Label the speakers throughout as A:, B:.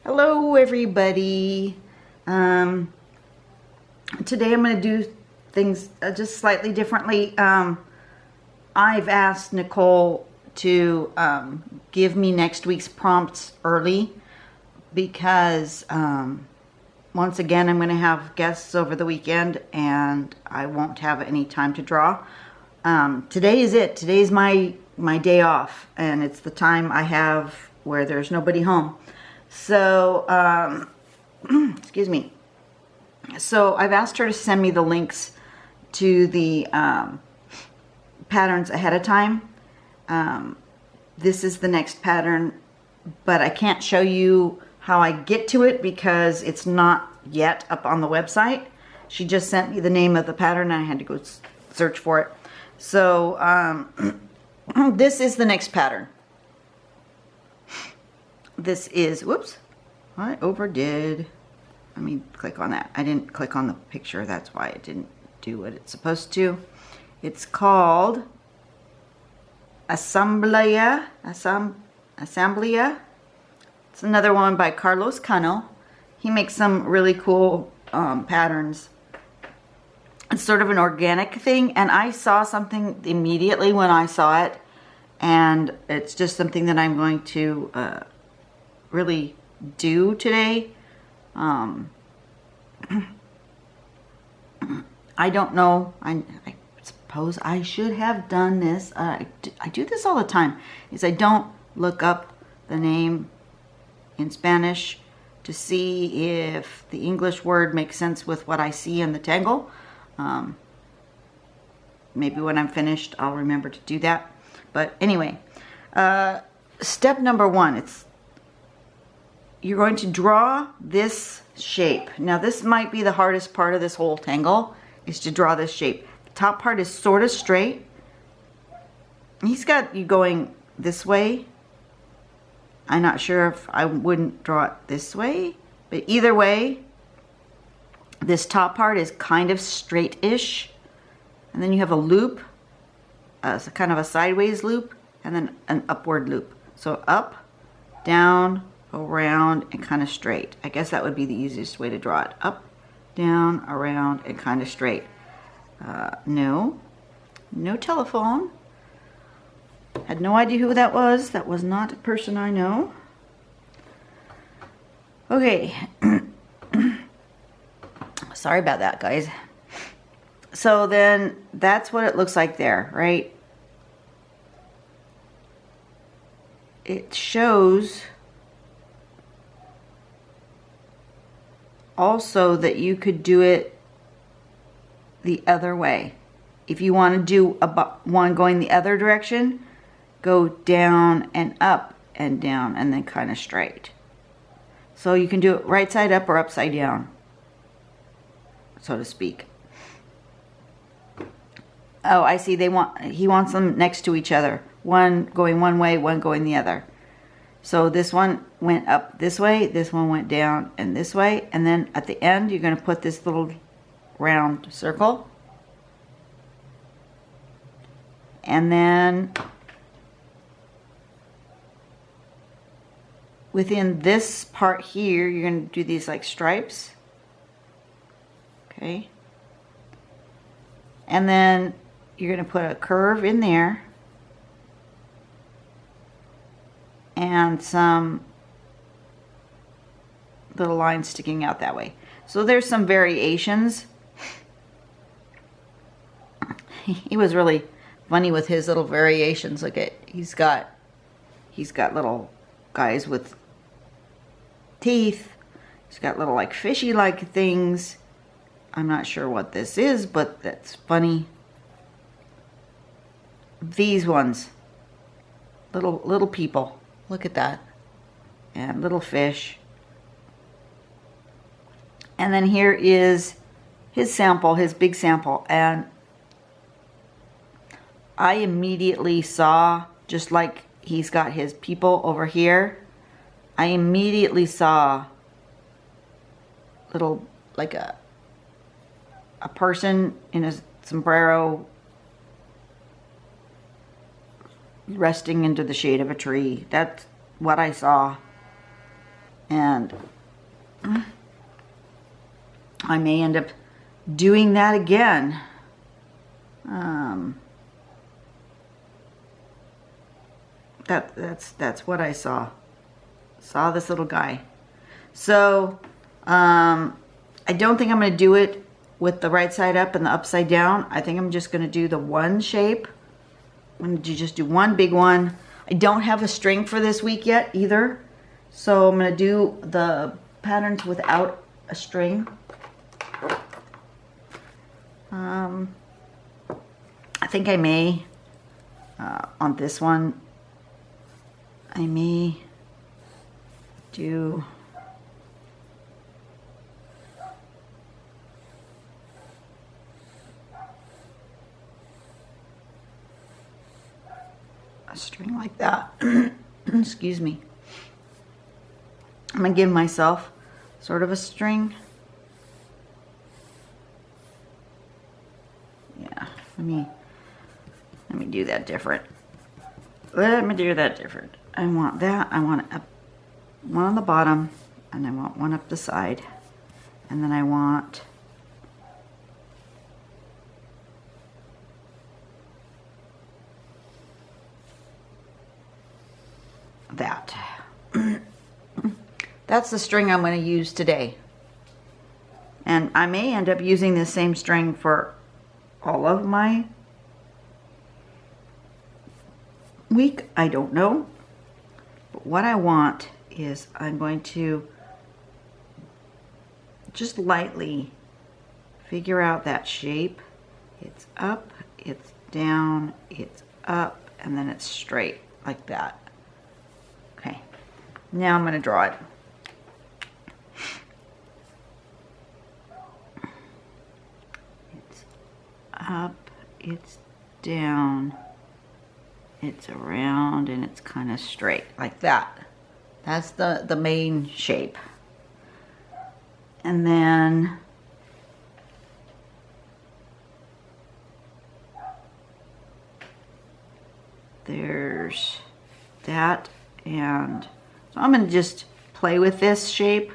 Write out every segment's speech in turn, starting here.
A: Hello everybody. Today I'm going to do things just slightly differently. I've asked Nicole to give me next week's prompts early because once again I'm going to have guests over the weekend and I won't have any time to draw. Today is it. Today's my day off, and it's the time I have where there's nobody home. So, excuse me. So I've asked her to send me the links to the patterns ahead of time. This is the next pattern, but I can't show you how I get to it because it's not yet up on the website. She just sent me the name of the pattern and I had to go search for it. So this is the next pattern. This is, whoops, I overdid. Let me click on that. I didn't click on the picture. That's why it didn't do what it's supposed to. It's called Asamblea. Asamblea. It's another one by Carlos Cano. He makes some really cool patterns. It's sort of an organic thing, and I saw something immediately when I saw it, and it's just something that I'm going to really do today. I don't know. I suppose I should have done this. I do this all the time. Is I don't look up the name in Spanish to see if the English word makes sense with what I see in the tangle. Maybe when I'm finished, I'll remember to do that. But anyway, step number one, you're going to draw this shape. Now this might be the hardest part of this whole tangle, is to draw this shape. The top part is sort of straight. He's got you going this way. I'm not sure if I wouldn't draw it this way, but either way, this top part is kind of straight-ish. And then you have a loop, so kind of a sideways loop, and then an upward loop. So up, down, around, and kind of straight. I guess that would be the easiest way to draw it. Up, down, around, and kind of straight. No telephone. Had no idea who that was. That was not a person I know. Okay. Sorry about that, guys. So then that's what it looks like there, right? It shows also that you could do it the other way. If you want to do one going the other direction, go down and up and down and then kind of straight. So you can do it right side up or upside down, so to speak. Oh, I see. He wants them next to each other. One going one way, one going the other. So this one went up this way, this one went down and this way, and then at the end you're going to put this little round circle. And then within this part here, you're going to do these like stripes. Okay. And then you're going to put a curve in there and some little lines sticking out that way. So there's some variations. He was really funny with his little variations. Look at, he's got little guys with teeth. He's got little like fishy like things. I'm not sure what this is, but that's funny. These ones, little people. Look at that. And little fish. And then here is his sample, his big sample. And I immediately saw, just like he's got his people over here, I immediately saw little, like a person in a sombrero resting into the shade of a tree. That's what I saw. And I may end up doing that again. That's what I saw. Saw this little guy. So I don't think I'm going to do it with the right side up and the upside down. I think I'm just going to do the one shape. I'm going to just do one big one. I don't have a string for this week yet either. So I'm going to do the patterns without a string. I think I may, on this one, I may do a string like that. Excuse me. I'm gonna give myself sort of a string. Yeah, let me do that different. Let me do that different. I want that. I want one on the bottom, and I want one up the side, and then I want that. That's the string I'm going to use today. And I may end up using the same string for all of my week. I don't know. But what I want is I'm going to just lightly figure out that shape. It's up, it's down, it's up, and then it's straight like that. Okay, now I'm going to draw it. It's up, it's down, it's around, and it's kind of straight like that. That's the main shape. And then there's that, and so I'm going to just play with this shape.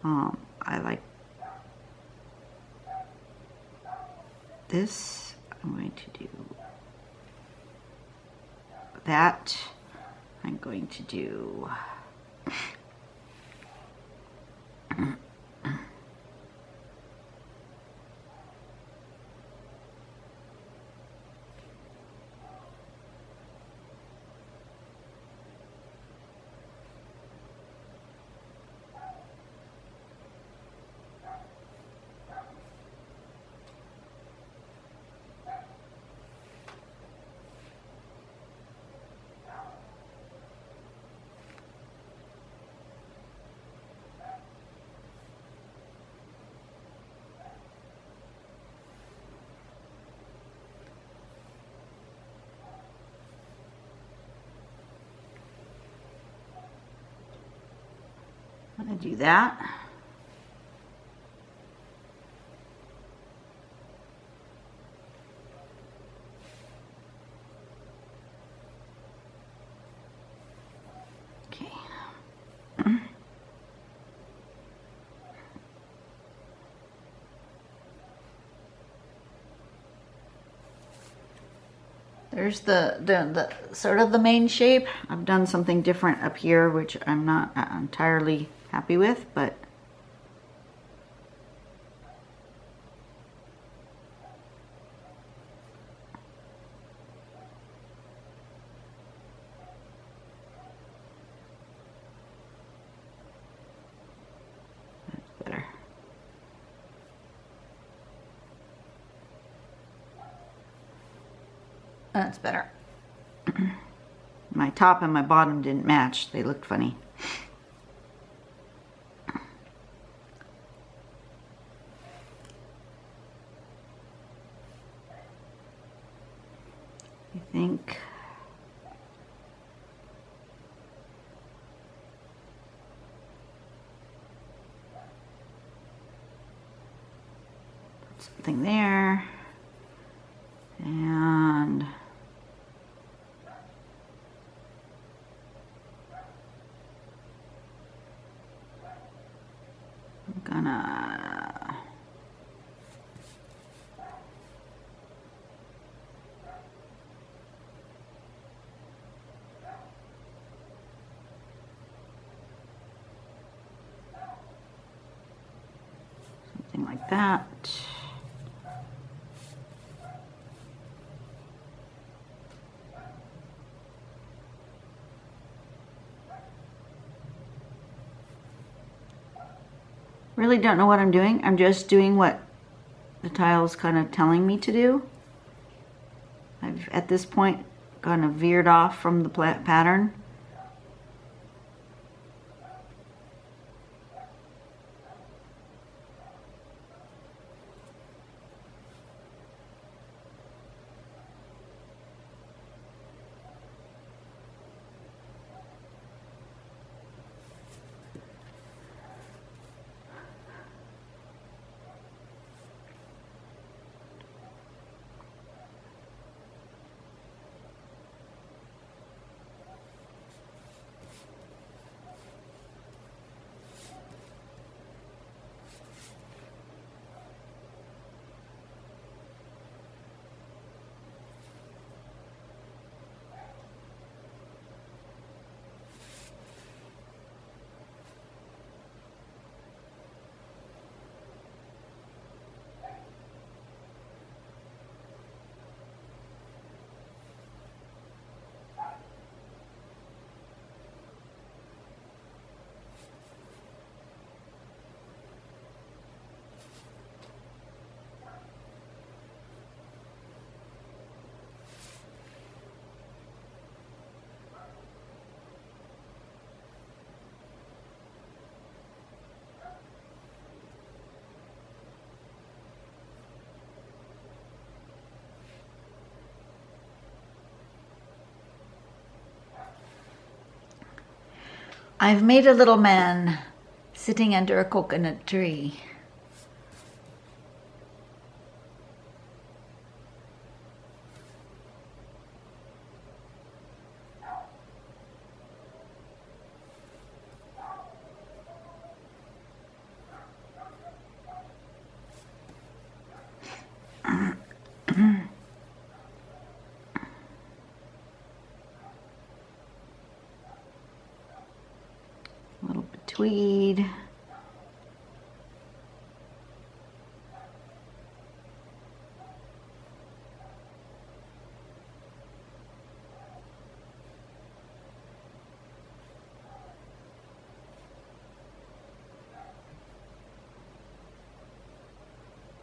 A: I like this. I'm going to do that. I'm going to do I'm going to do that. Okay. There's the sort of the main shape. I've done something different up here, which I'm not entirely happy with, but that's better. That's better. My top and my bottom didn't match. They looked funny. I think put something there, and gonna something like that. Really don't know what I'm doing. I'm just doing what the tile's kind of telling me to do. I've, at this point, kind of veered off from the pattern. I've made a little man sitting under a coconut tree. A little bit tweed.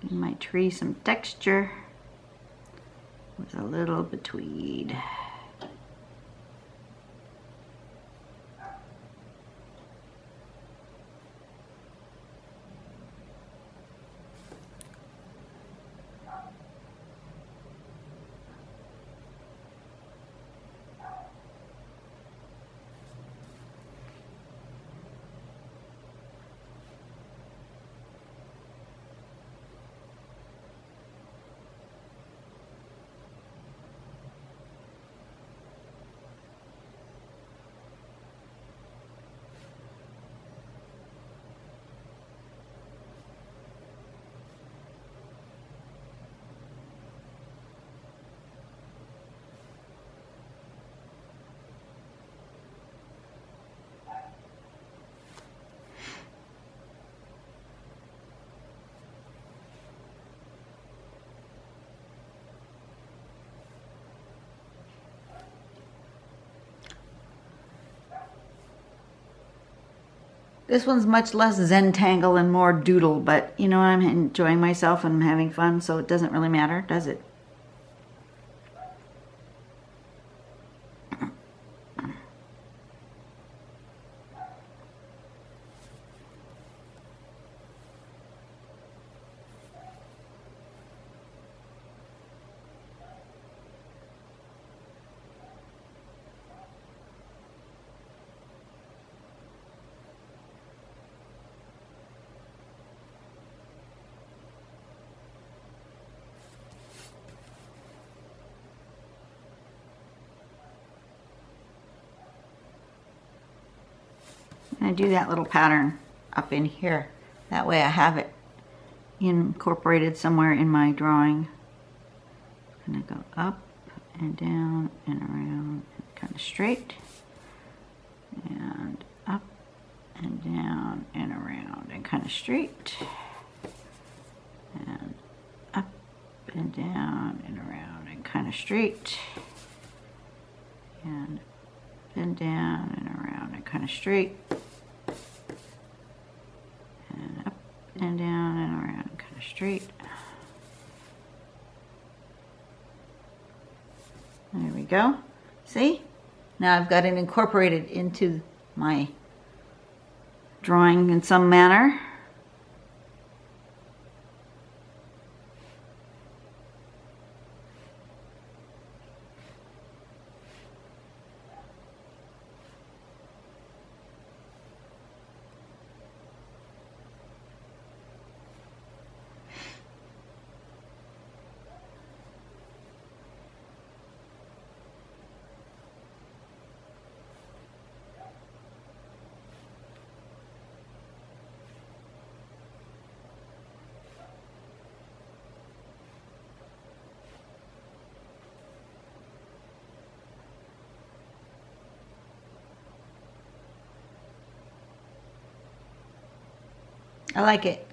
A: Give my tree some texture with a little bit tweed. This one's much less Zentangle and more doodle, but you know, I'm enjoying myself and I'm having fun, so it doesn't really matter, does it? I do that little pattern up in here. That way I have it incorporated somewhere in my drawing. I'm going to go up and down and around and kind of straight. And up and down and around and kind of straight. And up and down and around and kind of straight. And up and down and around and kind of straight. And up and down and around and kind of straight. There we go. See? Now I've got it incorporated into my drawing in some manner. I like it.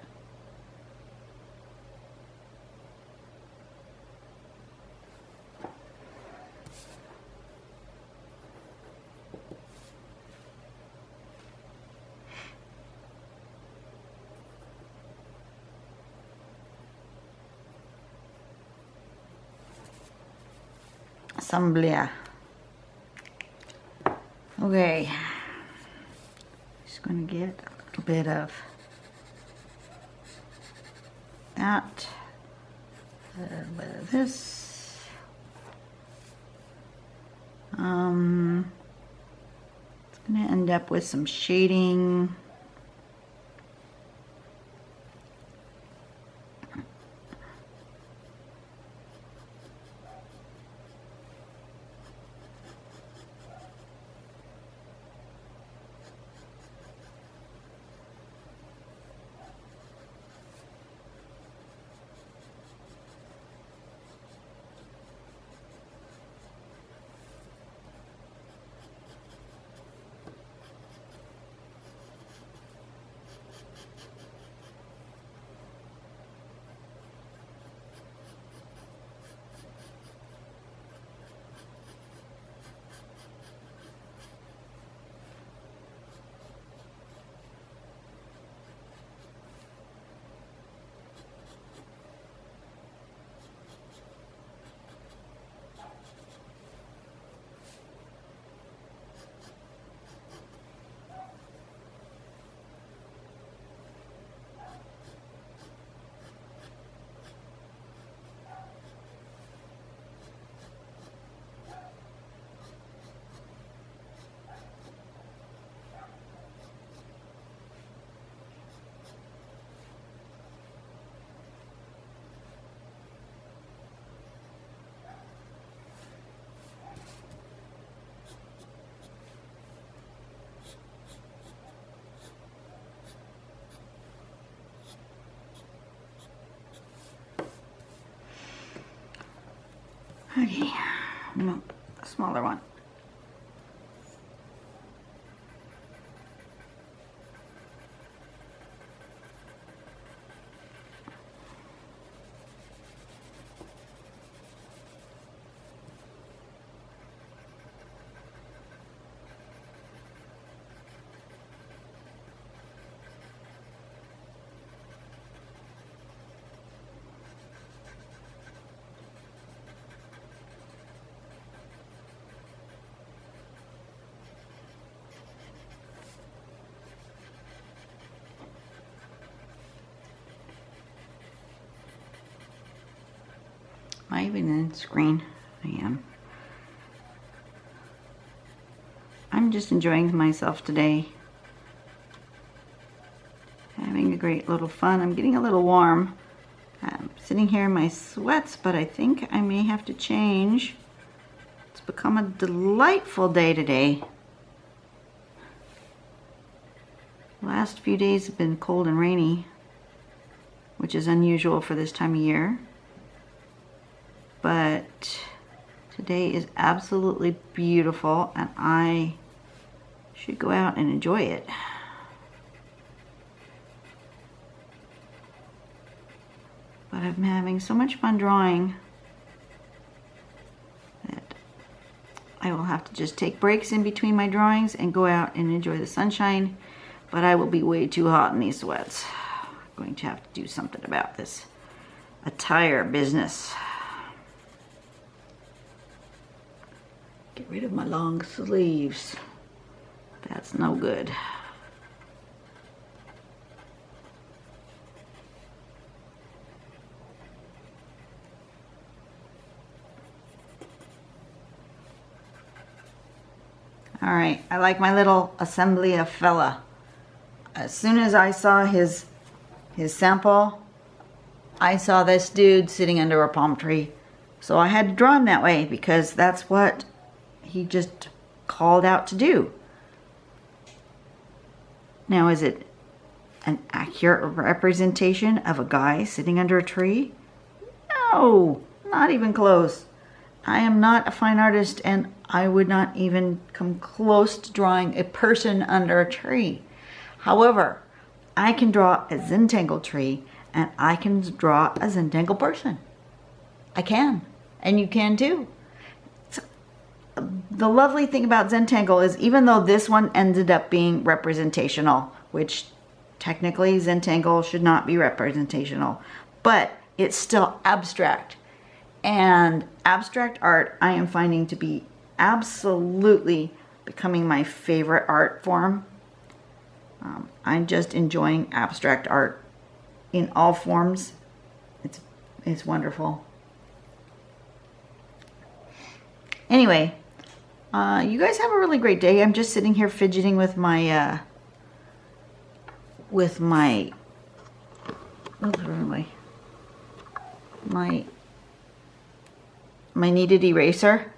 A: Asamblea. Okay. Just going to get a little bit of that, a little bit of this. It's going to end up with some shading. Okay, no, a smaller one. Am I even in screen? I am. I'm just enjoying myself today. Having a great little fun. I'm getting a little warm. I'm sitting here in my sweats, but I think I may have to change. It's become a delightful day today. Last last few days have been cold and rainy, which is unusual for this time of year. But today is absolutely beautiful, and I should go out and enjoy it. But I'm having so much fun drawing that I will have to just take breaks in between my drawings and go out and enjoy the sunshine. But I will be way too hot in these sweats. I'm going to have to do something about this attire business. Get rid of my long sleeves. That's no good. All right, I like my little Asamblea fella. As soon as I saw his sample, I saw this dude sitting under a palm tree. So I had to draw him that way because that's what he just called out to do. Now, is it an accurate representation of a guy sitting under a tree? No, not even close. I am not a fine artist, and I would not even come close to drawing a person under a tree. However, I can draw a Zentangle tree, and I can draw a Zentangle person. I can, and you can too. So, the lovely thing about Zentangle is even though this one ended up being representational, which technically Zentangle should not be representational, but it's still abstract. And abstract art I am finding to be absolutely becoming my favorite art form. I'm just enjoying abstract art in all forms. It's wonderful. Anyway, you guys have a really great day. I'm just sitting here fidgeting with my my kneaded eraser.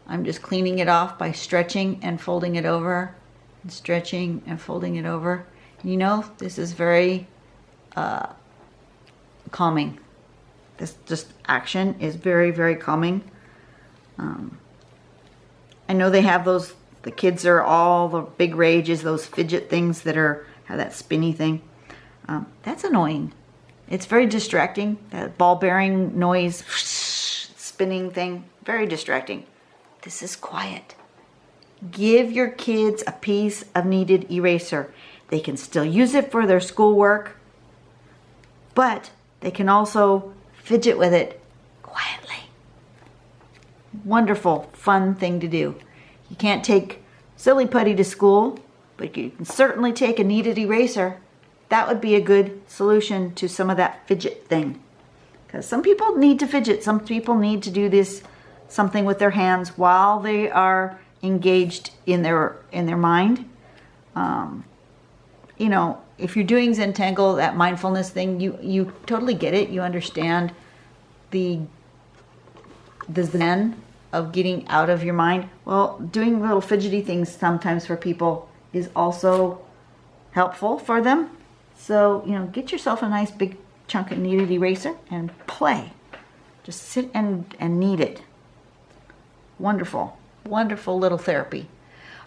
A: I'm just cleaning it off by stretching and folding it over, and stretching and folding it over. You know, this is very calming. This just action is very, very calming. I know they have those, the kids are all the big rage is those fidget things that have that spinny thing. That's annoying. It's very distracting. That ball bearing noise, spinning thing, very distracting. This is quiet. Give your kids a piece of kneaded eraser. They can still use it for their schoolwork, but they can also fidget with it quietly. Wonderful, fun thing to do. You can't take Silly Putty to school, but you can certainly take a kneaded eraser. That would be a good solution to some of that fidget thing. Because some people need to fidget. Some people need to do this something with their hands while they are engaged in their mind. You know, if you're doing Zentangle, that mindfulness thing, you totally get it. You understand the zen of getting out of your mind. Well, doing little fidgety things sometimes for people is also helpful for them. So, you know, get yourself a nice big chunk of kneaded eraser and play. Just sit and knead it. Wonderful, wonderful little therapy.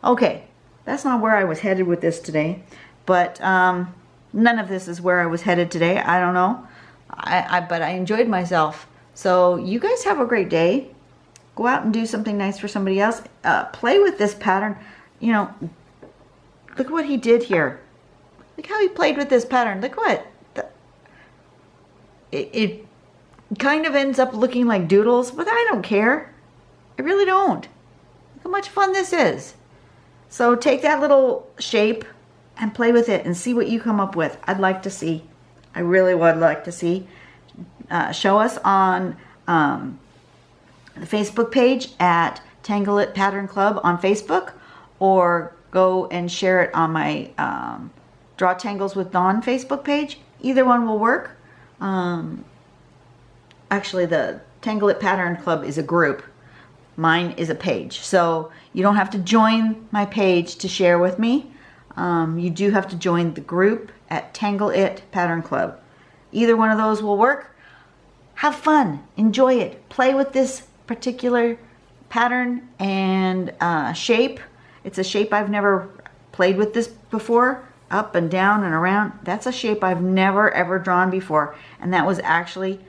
A: Okay, that's not where I was headed with this today, but none of this is where I was headed today. I don't know, but I enjoyed myself. So you guys have a great day. Go out and do something nice for somebody else. Play with this pattern. You know, look what he did here. Look how he played with this pattern. Look what it kind of ends up looking like doodles, but I don't care. I really don't. Look how much fun this is. So take that little shape and play with it and see what you come up with. I'd like to see. I really would like to see. Show us on the Facebook page at Tangle It Pattern Club on Facebook, or go and share it on my Draw Tangles with Dawn Facebook page. Either one will work. Actually, the Tangle It Pattern Club is a group. Mine is a page. So you don't have to join my page to share with me. You do have to join the group at Tangle It Pattern Club. Either one of those will work. Have fun, enjoy it, play with this particular pattern and shape. It's a shape I've never played with this before, up and down and around. That's a shape I've never ever drawn before, and that was actually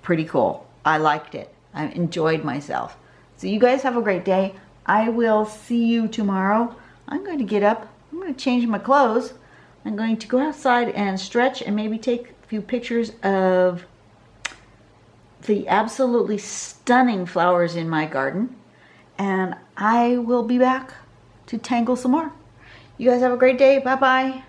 A: pretty cool. I liked it. I enjoyed myself. So you guys have a great day. I will see you tomorrow. I'm going to get up. I'm going to change my clothes. I'm going to go outside and stretch and maybe take a few pictures of the absolutely stunning flowers in my garden. And I will be back to tangle some more. You guys have a great day. Bye-bye.